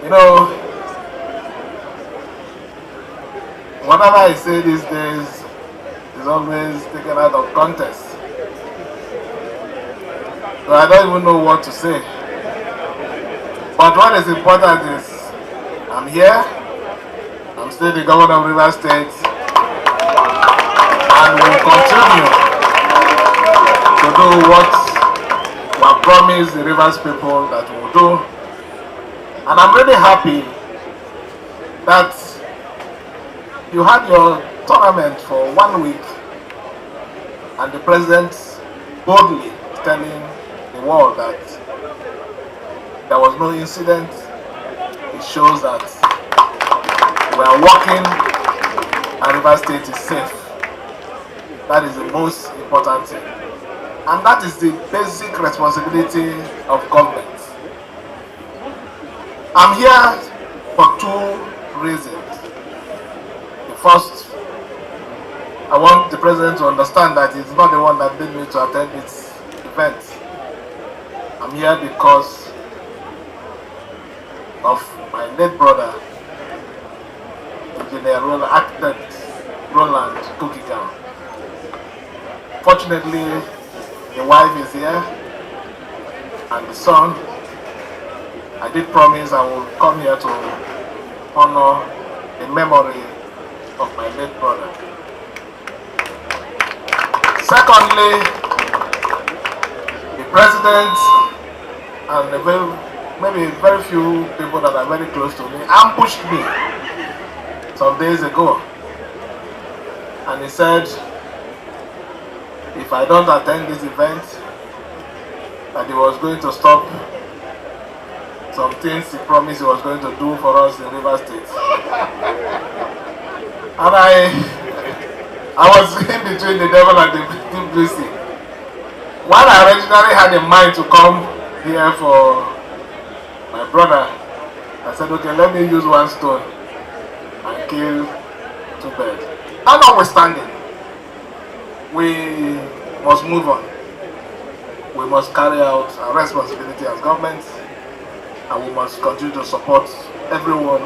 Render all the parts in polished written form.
You know, whatever I say these days is always taken out of context. So I don't even know what to say. But what is important is I'm here, I'm still the governor of Rivers State, and will continue to do what we have promised the Rivers people that we will do. And I'm really happy that you had your tournament for 1 week and the president boldly telling the world that there was no incident. It shows that we are working and Rivers State is safe. That is the most important thing. And that is the basic responsibility of government. I'm here for 2 reasons. The first, I want the president to understand that he's not the one that made me to attend this event. I'm here because of my late brother, Engineer Architect Roland Kukikan. Fortunately, the wife is here and the son. I did promise I will come here to honor the memory of my late brother. Secondly, the president and maybe very few people that are very close to me ambushed me some days ago. And he said, if I don't attend this event, that he was going to stop some things he promised he was going to do for us in Rivers State. And I was in between the devil and the deep blue sea. While I originally had in mind to come here for my brother, I said, okay, let me use 1 stone and kill 2 birds. And notwithstanding, we must move on. We must carry out our responsibility as government, and we must continue to support everyone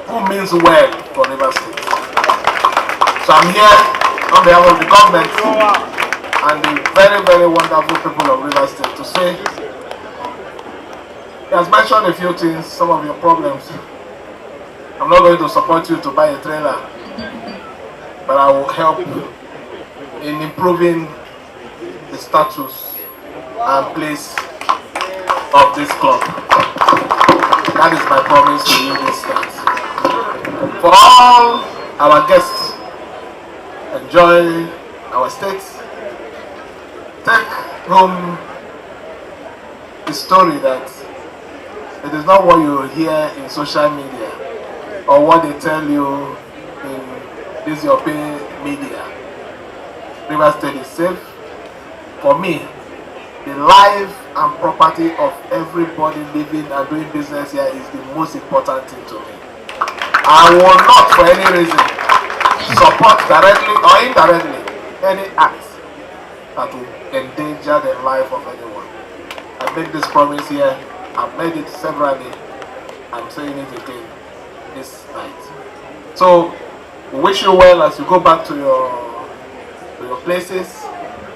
who means well for Rivers State. So I'm here on behalf of the government and the very, very wonderful people of Rivers State to say, he has mentioned a few things, some of your problems. I'm not going to support you to buy a trailer, but I will help in improving the status and place of this club. That is my promise to you this night. For all our guests, enjoy our state. Take home the story that it is not what you hear in social media or what they tell you in this European media. Rivers State is safe. For me, the life and property of everybody living and doing business here is the most important thing to me. I will not, for any reason, support directly or indirectly any act that will endanger the life of anyone. I make this promise here. I've made it severally. I'm saying it again this night. So, we wish you well as you go back to your places.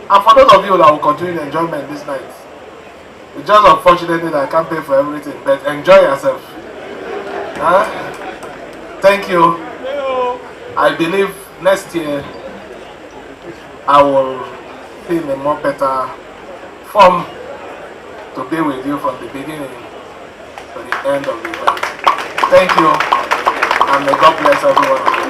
And for those of you that will continue the enjoyment this night, it's just unfortunately that I can't pay for everything, but enjoy yourself. Thank you. I believe next year I will be in a more better form to be with you from the beginning to the end of the event. Thank you, and may God bless everyone.